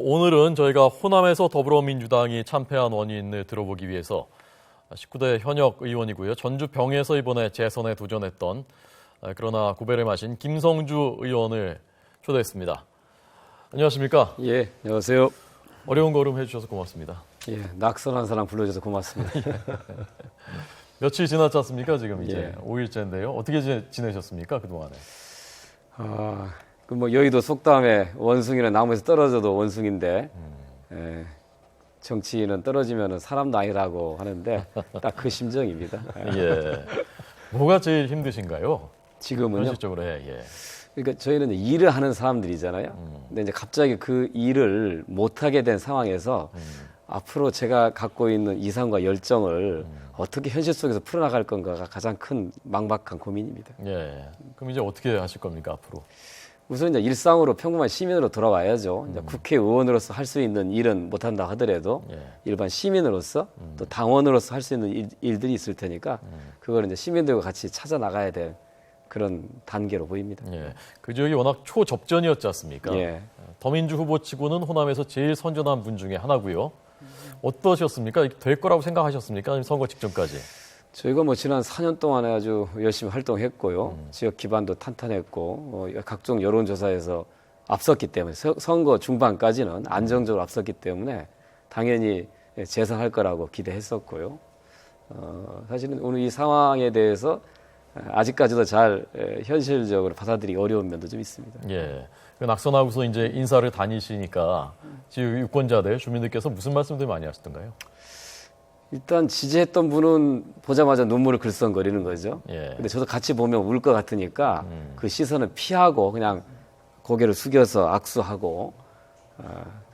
오늘은 저희가 호남에서 더불어민주당이 참패한 원인을 들어보기 위해서 19대 현역 의원이고요. 전주병에서 이번에 재선에 도전했던 그러나 고배를 마신 김성주 의원을 초대했습니다. 안녕하십니까? 예, 안녕하세요. 어려운 걸음 해주셔서 고맙습니다. 예, 낙선한 사람 불러줘서 고맙습니다. 며칠 지났지 않습니까? 지금 이제 예. 5일째인데요. 어떻게 지내셨습니까? 그동안에? 뭐 여의도 속담에 원숭이는 나무에서 떨어져도 원숭인데 정치인은 떨어지면 사람도 아니라고 하는데 딱 그 심정입니다. 예. 뭐가 제일 힘드신가요? 지금은요. 현실적으로 예. 그러니까 저희는 이제 일을 하는 사람들이잖아요. 근데 이제 갑자기 그 일을 못하게 된 상황에서 앞으로 제가 갖고 있는 이상과 열정을 어떻게 현실 속에서 풀어나갈 건가가 가장 큰 막막한 고민입니다. 예. 그럼 이제 어떻게 하실 겁니까 앞으로? 우선 이제 일상으로 평범한 시민으로 돌아와야죠. 이제 국회의원으로서 할 수 있는 일은 못한다 하더라도 예. 일반 시민으로서 또 당원으로서 할 수 있는 일들이 있을 테니까 그걸 이제 시민들과 같이 찾아 나가야 될 그런 단계로 보입니다. 예. 그 지역이 워낙 초접전이었지 않습니까? 예. 더민주 후보치고는 호남에서 제일 선전한 분 중에 하나고요. 어떠셨습니까? 될 거라고 생각하셨습니까? 아니면 선거 직전까지? 저희가 뭐 지난 4년 동안에 아주 열심히 활동했고요. 지역 기반도 탄탄했고 각종 여론조사에서 앞섰기 때문에 선거 중반까지는 안정적으로 앞섰기 때문에 당연히 재선할 거라고 기대했었고요. 사실은 오늘 이 상황에 대해서 아직까지도 잘 현실적으로 받아들이기 어려운 면도 좀 있습니다. 예. 낙선하고서 이제 인사를 다니시니까 지역 유권자들, 주민들께서 무슨 말씀들 많이 하시던가요? 일단 지지했던 분은 보자마자 눈물을 글썽거리는 거죠. 예. 근데 저도 같이 보면 울 것 같으니까 그 시선을 피하고 그냥 고개를 숙여서 악수하고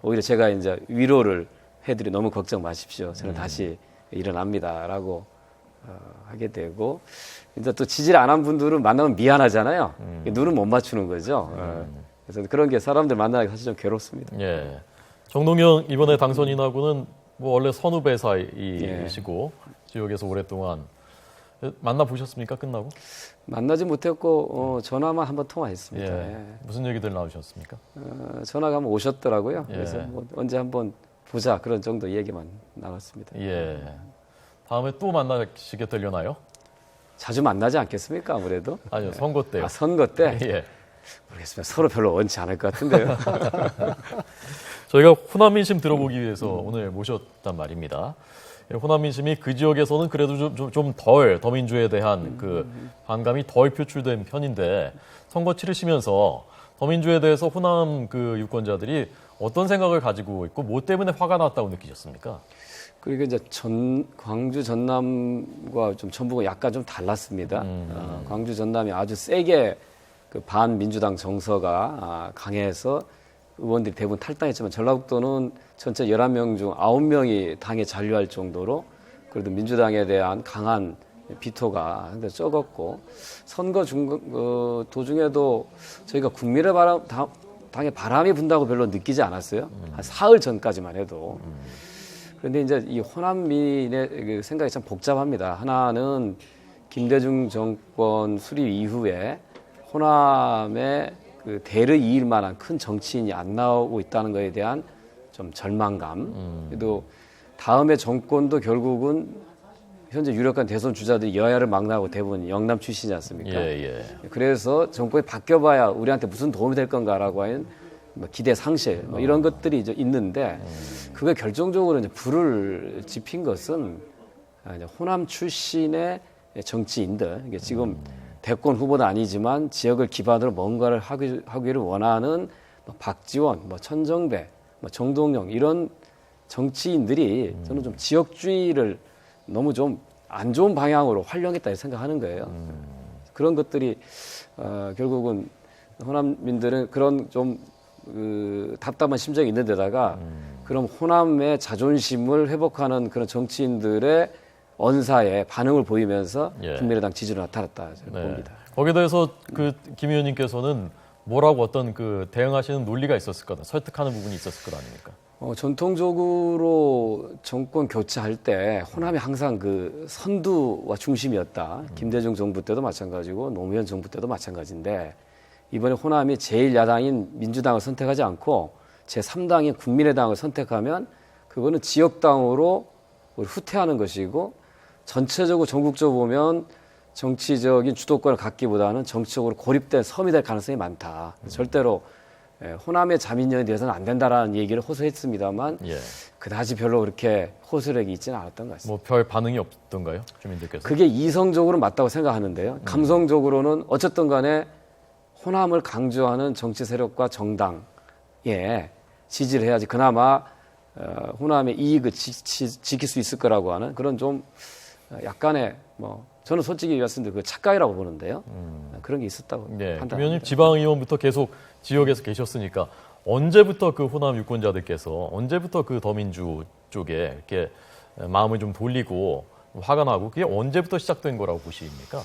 오히려 제가 이제 위로를 해드리 너무 걱정 마십시오. 저는 다시 일어납니다라고 하게 되고 이제 또 지지를 안 한 분들은 만나면 미안하잖아요. 눈은 못 맞추는 거죠. 그래서 그런 게 사람들 만나기 사실 좀 괴롭습니다. 예. 정동영 이번에 당선인하고는 뭐 원래 선후배 사이이시고 지역에서 오랫동안 만나보셨습니까? 끝나고? 만나지 못했고 전화만 한번 통화했습니다. 예. 예. 무슨 얘기들 나누셨습니까? 전화가 한번 오셨더라고요. 예. 그래서 뭐 언제 한번 보자 그런 정도 얘기만 나눴습니다. 예. 다음에 또 만나시게 되려나요? 자주 만나지 않겠습니까? 아무래도. 아니요, 선거 때요. 선거 때? 예. 모르겠습니다. 서로 별로 원치 않을 것 같은데요. 저희가 호남 민심 들어보기 위해서 오늘 모셨단 말입니다. 호남 민심이 그 지역에서는 그래도 좀 덜 더민주에 대한 그 반감이 덜 표출된 편인데 선거 치르시면서 더민주에 대해서 호남 그 유권자들이 어떤 생각을 가지고 있고 뭐 때문에 화가 났다고 느끼셨습니까? 그리고 이제 광주 전남과 좀 전북은 약간 좀 달랐습니다. 광주 전남이 아주 세게 그 반민주당 정서가 강해서 의원들이 대부분 탈당했지만 전라북도는 전체 11명 중 9명이 당에 잔류할 정도로 그래도 민주당에 대한 강한 비토가 상당히 적었고 선거 도중에도 저희가 국민의 당에 바람이 분다고 별로 느끼지 않았어요. 한 사흘 전까지만 해도. 그런데 이제 이 호남민의 생각이 참 복잡합니다. 하나는 김대중 정권 수립 이후에 호남의 그 대를 이을 만한 큰 정치인이 안 나오고 있다는 것에 대한 좀 절망감. 그래도 다음에 정권도 결국은 현재 유력한 대선 주자들이 여야를 막론하고 대부분 영남 출신이지 않습니까? 예. 그래서 정권이 바뀌어봐야 우리한테 무슨 도움이 될 건가라고 하는 뭐 기대 상실 뭐 이런 것들이 이제 있는데 그게 결정적으로 이제 불을 지핀 것은 이제 호남 출신의 정치인들 이게 지금 대권 후보는 아니지만 지역을 기반으로 뭔가를 하기를 원하는 뭐 박지원, 뭐 천정배, 뭐 정동영 이런 정치인들이 저는 좀 지역주의를 너무 좀 안 좋은 방향으로 활용했다 생각하는 거예요. 그런 것들이 결국은 호남민들은 그런 좀 답답한 심정이 있는 데다가 그럼 호남의 자존심을 회복하는 그런 정치인들의 언사에 반응을 보이면서 국민의당 지지로 나타났다 저는 봅니다. 거기에 대해서 그 김 의원님께서는 뭐라고 어떤 그 대응하시는 논리가 있었을 거다, 설득하는 부분이 있었을 것 아닙니까? 전통적으로 정권 교체할 때 호남이 항상 그 선두와 중심이었다. 김대중 정부 때도 마찬가지고 노무현 정부 때도 마찬가지인데 이번에 호남이 제1야당인 민주당을 선택하지 않고 제3당인 국민의당을 선택하면 그거는 지역당으로 후퇴하는 것이고 전체적으로 전국적으로 보면 정치적인 주도권을 갖기보다는 정치적으로 고립된 섬이 될 가능성이 많다. 절대로 호남의 자민련에 대해서는 안 된다라는 얘기를 호소했습니다만 예. 그다지 별로 그렇게 호소력이 있지는 않았던 것 같습니다. 뭐 별 반응이 없던가요, 주민들께서? 그게 이성적으로 맞다고 생각하는데요. 감성적으로는 어쨌든 간에 호남을 강조하는 정치 세력과 정당에 지지를 해야지 그나마 호남의 이익을 지킬 수 있을 거라고 하는 그런 좀 약간의 저는 솔직히 말씀드리면 그 착각이라고 보는데요. 그런 게 있었다고 네, 판단합니다. 김 의원님 지방의원부터 계속 지역에서 계셨으니까 언제부터 그 호남 유권자들께서 언제부터 그 더민주 쪽에 이렇게 마음을 좀 돌리고 화가 나고 그게 언제부터 시작된 거라고 보십니까?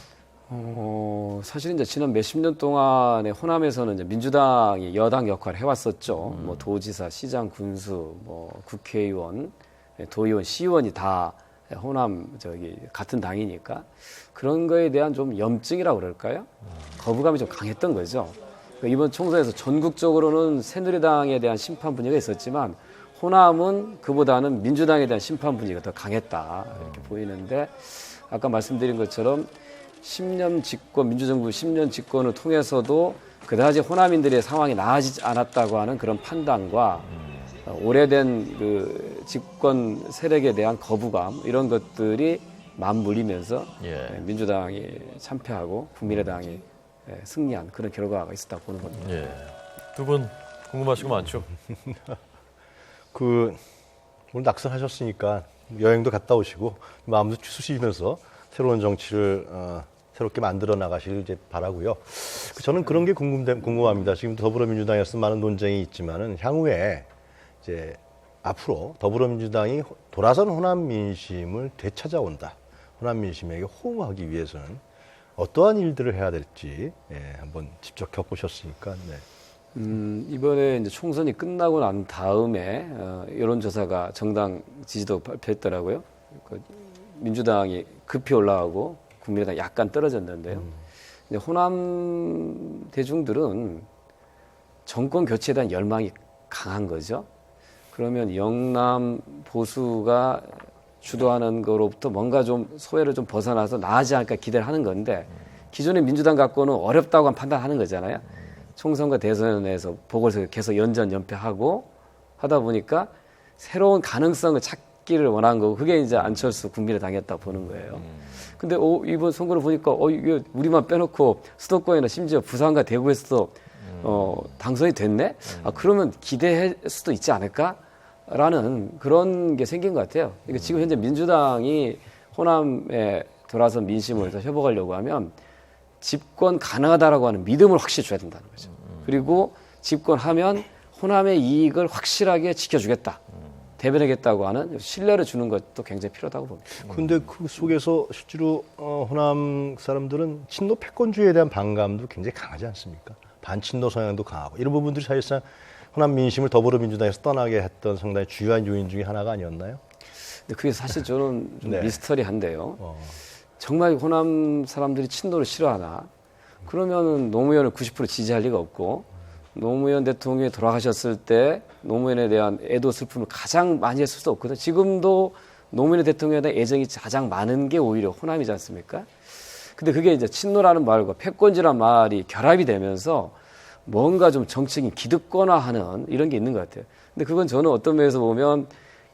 사실 이제 지난 몇십 년 동안에 호남에서는 이제 민주당이 여당 역할을 해왔었죠. 뭐 도지사, 시장, 군수, 뭐 국회의원, 도의원, 시의원이 다 호남 같은 당이니까 그런 거에 대한 좀 염증이라고 그럴까요? 거부감이 좀 강했던 거죠. 이번 총선에서 전국적으로는 새누리당에 대한 심판 분위기가 있었지만 호남은 그보다는 민주당에 대한 심판 분위기가 더 강했다 이렇게 보이는데 아까 말씀드린 것처럼 10년 집권 민주정부 10년 집권을 통해서도 그다지 호남인들의 상황이 나아지지 않았다고 하는 그런 판단과 오래된 그 집권 세력에 대한 거부감 이런 것들이 맞물리면서 민주당이 참패하고 국민의당이 승리한 그런 결과가 있었다고 보는 겁니다. 예. 두 분 궁금하신 거 많죠? 오늘 낙선하셨으니까 여행도 갔다 오시고 마음도 추스시면서 새로운 정치를 새롭게 만들어 나가시길 이제 바라고요. 저는 그런 게 궁금합니다. 지금 더불어민주당에서 많은 논쟁이 있지만은 향후에 이제 앞으로 더불어민주당이 돌아선 호남 민심을 되찾아온다. 호남 민심에게 호응하기 위해서는 어떠한 일들을 해야 될지 한번 직접 겪으셨으니까. 네. 이번에 이제 총선이 끝나고 난 다음에 여론조사가 정당 지지도 발표했더라고요. 민주당이 급히 올라가고 국민의당 약간 떨어졌는데요. 호남 대중들은 정권 교체에 대한 열망이 강한 거죠. 그러면 영남 보수가 주도하는 거로부터 뭔가 좀 소외를 좀 벗어나서 나아지지 않을까 기대를 하는 건데 기존의 민주당 갖고는 어렵다고 판단하는 거잖아요. 총선과 대선에서 보궐선거 계속 연전연패하고 하다 보니까 새로운 가능성을 찾기를 원한 거고 그게 이제 안철수 국민의당이었다고 보는 거예요. 근데 이번 선거를 보니까 이게 우리만 빼놓고 수도권이나 심지어 부산과 대구에서도 당선이 됐네? 그러면 기대할 수도 있지 않을까라는 그런 게 생긴 것 같아요. 그러니까 지금 현재 민주당이 호남에 돌아서 민심을 더 회복하려고 하면 집권 가능하다라고 하는 믿음을 확실히 줘야 된다는 거죠. 그리고 집권하면 호남의 이익을 확실하게 지켜주겠다. 대변하겠다고 하는 신뢰를 주는 것도 굉장히 필요하다고 봅니다. 그런데 그 속에서 실제로 호남 사람들은 친노 패권주의에 대한 반감도 굉장히 강하지 않습니까? 반친노 성향도 강하고 이런 부분들이 사실상 호남 민심을 더불어민주당에서 떠나게 했던 상당히 중요한 요인 중에 하나가 아니었나요? 근데 그게 사실 저는 좀 네. 미스터리한데요. 정말 호남 사람들이 친노를 싫어하나? 그러면은 노무현을 90% 지지할 리가 없고 노무현 대통령이 돌아가셨을 때 노무현에 대한 애도 슬픔을 가장 많이 했을 수도 없거든요. 지금도 노무현 대통령에 대한 애정이 가장 많은 게 오히려 호남이지 않습니까? 근데 그게 이제 친노라는 말과 패권주의라는 말이 결합이 되면서 뭔가 좀 정치적인 기득권화하는 이런 게 있는 것 같아요. 근데 그건 저는 어떤 면에서 보면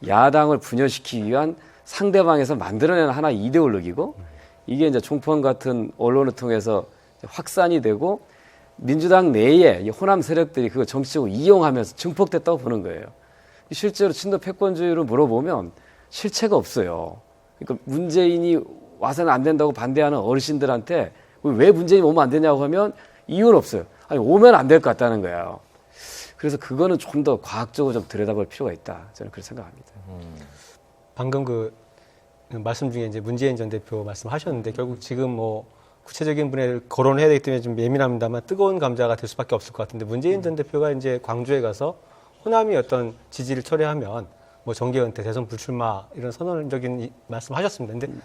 야당을 분열시키기 위한 상대방에서 만들어내는 하나의 이데올로기고 이게 이제 종편 같은 언론을 통해서 확산이 되고 민주당 내에 호남 세력들이 그거 정치적으로 이용하면서 증폭됐다고 보는 거예요. 실제로 친노 패권주의로 물어보면 실체가 없어요. 그러니까 문재인이 와서는 안 된다고 반대하는 어르신들한테 왜 문재인이 오면 안 되냐고 하면 이유는 없어요. 아니 오면 안 될 것 같다는 거예요. 그래서 그거는 좀 더 과학적으로 좀 들여다볼 필요가 있다. 저는 그렇게 생각합니다. 방금 그 말씀 중에 이제 문재인 전 대표 말씀하셨는데 결국 지금 뭐 구체적인 분에 거론을 해야 되기 때문에 좀 예민합니다만 뜨거운 감자가 될 수밖에 없을 것 같은데 문재인 전 대표가 이제 광주에 가서 호남이 어떤 지지를 철회하면 뭐 정계 은퇴, 대선 불출마 이런 선언적인 말씀하셨습니다. 근데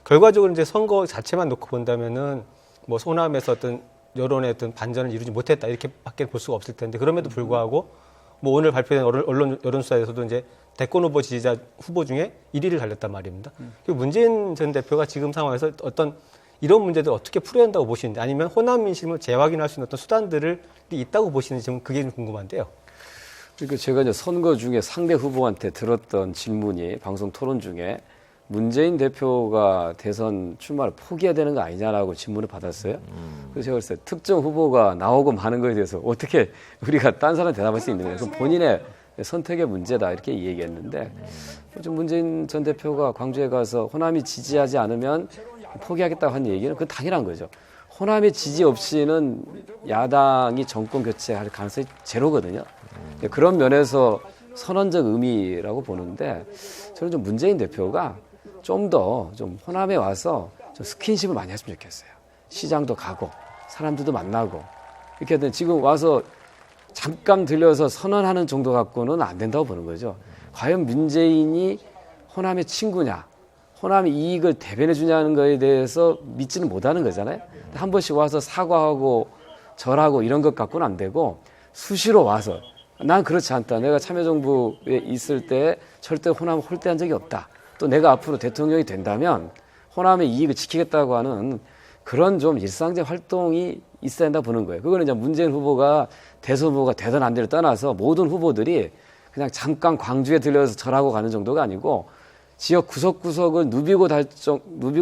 결과적으로 이제 선거 자체만 놓고 본다면은 뭐 호남에서 어떤 여론의 어떤 반전을 이루지 못했다 이렇게밖에 볼 수가 없을 텐데 그럼에도 불구하고 뭐 오늘 발표된 언론 여론조사에서도 이제 대권 후보 지지자 후보 중에 1위를 달렸단 말입니다. 그리고 문재인 전 대표가 지금 상황에서 어떤 이런 문제들 어떻게 풀어야 한다고 보시는지 아니면 호남 민심을 재확인할 수 있는 어떤 수단들이 있다고 보시는지 좀 그게 좀 궁금한데요. 그러니까 제가 이제 선거 중에 상대 후보한테 들었던 질문이 방송 토론 중에 문재인 대표가 대선 출마를 포기해야 되는 거 아니냐라고 질문을 받았어요. 그래서 제가 그랬어요. 특정 후보가 나오고 마는 거에 대해서 어떻게 우리가 딴 사람 대답할 수 있는 거예요. 그럼 본인의 선택의 문제다 이렇게 얘기했는데 좀 문재인 전 대표가 광주에 가서 호남이 지지하지 않으면 포기하겠다고 한 얘기는 그건 당연한 거죠. 호남의 지지 없이는 야당이 정권 교체할 가능성이 제로거든요. 그런 면에서 선언적 의미라고 보는데 저는 좀 문재인 대표가 좀 더 좀 호남에 와서 좀 스킨십을 많이 했으면 좋겠어요. 시장도 가고 사람들도 만나고 이렇게 하든 지금 와서 잠깐 들려서 선언하는 정도 갖고는 안 된다고 보는 거죠. 과연 문재인이 호남의 친구냐, 호남의 이익을 대변해 주냐는 거에 대해서 믿지는 못하는 거잖아요. 한 번씩 와서 사과하고 절하고 이런 것 갖고는 안 되고 수시로 와서 난 그렇지 않다. 내가 참여정부에 있을 때 절대 호남을 홀대한 적이 없다. 또 내가 앞으로 대통령이 된다면 호남의 이익을 지키겠다고 하는 그런 좀 일상적 활동이 있어야 한다 보는 거예요. 그거는 이제 문재인 후보가 대선 후보가 되든 안 되든 떠나서 모든 후보들이 그냥 잠깐 광주에 들려서 절하고 가는 정도가 아니고 지역 구석구석을 누비고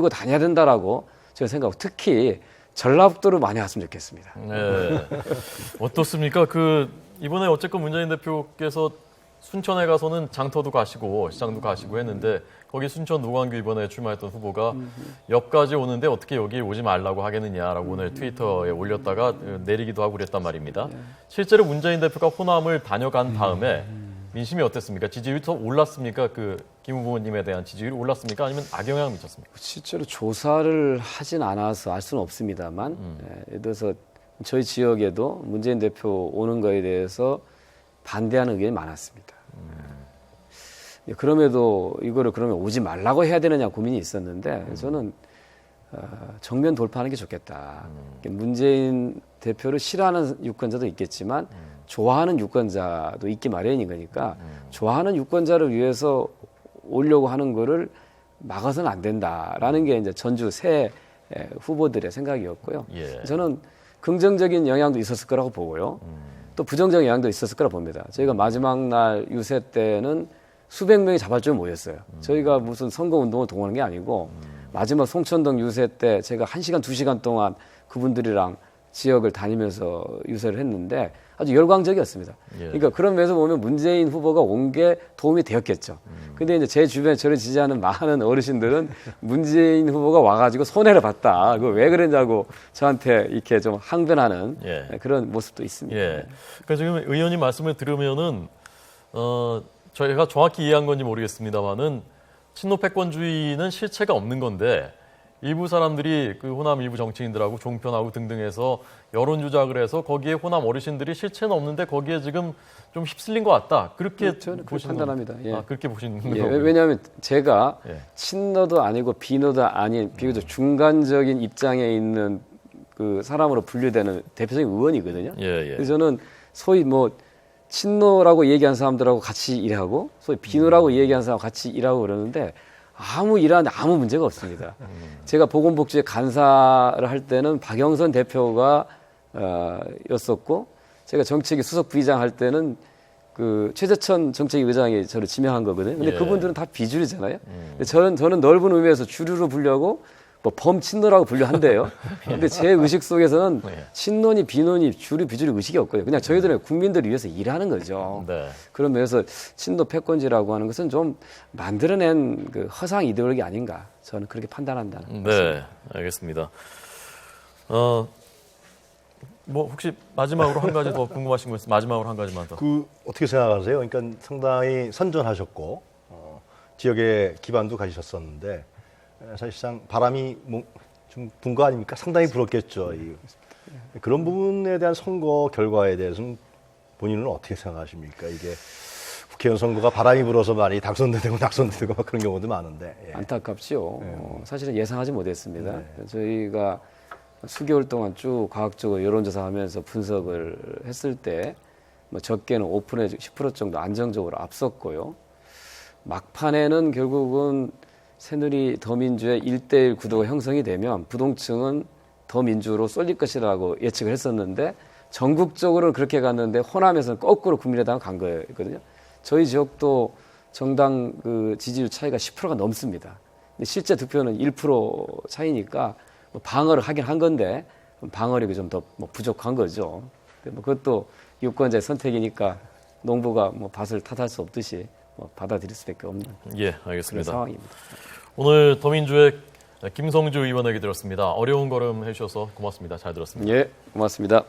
다녀야 된다라고 제가 생각하고 특히 전라북도를 많이 왔으면 좋겠습니다. 네. 어떻습니까? 이번에 어쨌건 문재인 대표께서 순천에 가서는 장터도 가시고 시장도 가시고 했는데 거기 순천 노광규 이번에 출마했던 후보가 옆까지 오는데 어떻게 여기 오지 말라고 하겠느냐라고 오늘 트위터에 올렸다가 내리기도 하고 그랬단 말입니다. 실제로 문재인 대표가 호남을 다녀간 다음에 민심이 어땠습니까? 지지율이 더 올랐습니까? 김 후보님에 대한 지지율이 올랐습니까? 아니면 악영향 미쳤습니까? 실제로 조사를 하진 않아서 알 수는 없습니다만 예를 들어서 저희 지역에도 문재인 대표 오는 거에 대해서 반대하는 의견이 많았습니다. 그럼에도 이거를 그러면 오지 말라고 해야 되느냐 고민이 있었는데 저는 정면 돌파하는 게 좋겠다. 문재인 대표를 싫어하는 유권자도 있겠지만 좋아하는 유권자도 있기 마련인 거니까 좋아하는 유권자를 위해서 오려고 하는 거를 막아서는 안 된다라는 게 이제 전주 새 후보들의 생각이었고요. 예. 저는 긍정적인 영향도 있었을 거라고 보고요. 또 부정적인 영향도 있었을 거라고 봅니다. 저희가 마지막 날 유세 때는 수백 명이 자발적으로 모였어요. 저희가 무슨 선거운동을 동원한 게 아니고 마지막 송천동 유세 때 제가 1시간, 2시간 동안 그분들이랑 지역을 다니면서 유세를 했는데 아주 열광적이었습니다. 예. 그러니까 그런 면에서 보면 문재인 후보가 온 게 도움이 되었겠죠. 근데 이제 제 주변에 저를 지지하는 많은 어르신들은 문재인 후보가 와가지고 손해를 봤다. 그거 왜 그랬냐고 저한테 이렇게 좀 항변하는 예. 그런 모습도 있습니다. 예. 그러니까 지금 의원님 말씀을 들으면은 저희가 정확히 이해한 건지 모르겠습니다만은 친노 패권주의는 실체가 없는 건데 일부 사람들이 호남 일부 정치인들하고 종편하고 등등해서 여론 조작을 해서 거기에 호남 어르신들이 실체는 없는데 거기에 지금 좀 휩쓸린 것 같다. 그렇게 저는 그렇게 보시는 판단합니다. 예. 그렇게 보시는 예, 거예요. 왜냐하면 제가 예. 친노도 아니고 비노도 아닌 비교적 중간적인 입장에 있는 그 사람으로 분류되는 대표적인 의원이거든요. 예, 예. 그래서 저는 소위 친노라고 얘기한 사람들하고 같이 일하고 소위 비노라고 얘기한 사람하고 같이 일하고 그러는데 아무 일하는데 아무 문제가 없습니다. 제가 보건복지회 간사를 할 때는 박영선 대표가 였었고 제가 정책위 수석 부의장 할 때는 최재천 정책위 의장이 저를 지명한 거거든요. 근데 예. 그분들은 다 비주류잖아요. 근데 저는 넓은 의미에서 주류로 불려고 범친노라고 분류한대요. 근데 제 의식 속에서는 친노니 비노니 주류 비주류 의식이 없거든요. 그냥 저희들은 국민들을 위해서 일하는 거죠. 네. 그런 면에서 친노 패권주의라고 하는 것은 좀 만들어낸 허상 이데올로기 아닌가. 저는 그렇게 판단한다는 네, 알겠습니다. 혹시 마지막으로 한 가지 더 궁금하신 거 있으면 마지막으로 한 가지만 더. 어떻게 생각하세요? 그러니까 상당히 선전하셨고 지역에 기반도 가지셨었는데 사실상 바람이 좀 분 거 아닙니까? 상당히 불었겠죠. 그런 부분에 대한 선거 결과에 대해서는 본인은 어떻게 생각하십니까? 이게 국회의원 선거가 바람이 불어서 많이 낙선되고 막 그런 경우도 많은데. 예. 안타깝죠. 사실은 예상하지 못했습니다. 저희가 수개월 동안 쭉 과학적으로 여론조사하면서 분석을 했을 때 뭐 적게는 5% 내지 10% 정도 안정적으로 앞섰고요. 막판에는 결국은 새누리 더민주의 1대1 구도가 형성이 되면 부동층은 더민주로 쏠릴 것이라고 예측을 했었는데 전국적으로는 그렇게 갔는데 호남에서는 거꾸로 국민의당 간 거거든요. 저희 지역도 정당 그 지지율 차이가 10%가 넘습니다. 근데 실제 득표는 1% 차이니까 뭐 방어를 하긴 한 건데 방어력이 좀 더 뭐 부족한 거죠. 뭐 그것도 유권자의 선택이니까 농부가 뭐 밭을 탓할 수 없듯이 뭐 받아들일 수밖에 없는 예, 그런 알겠습니다. 상황입니다. 오늘 더민주의 김성주 의원에게 들었습니다. 어려운 걸음 해주셔서 고맙습니다. 잘 들었습니다. 예, 고맙습니다.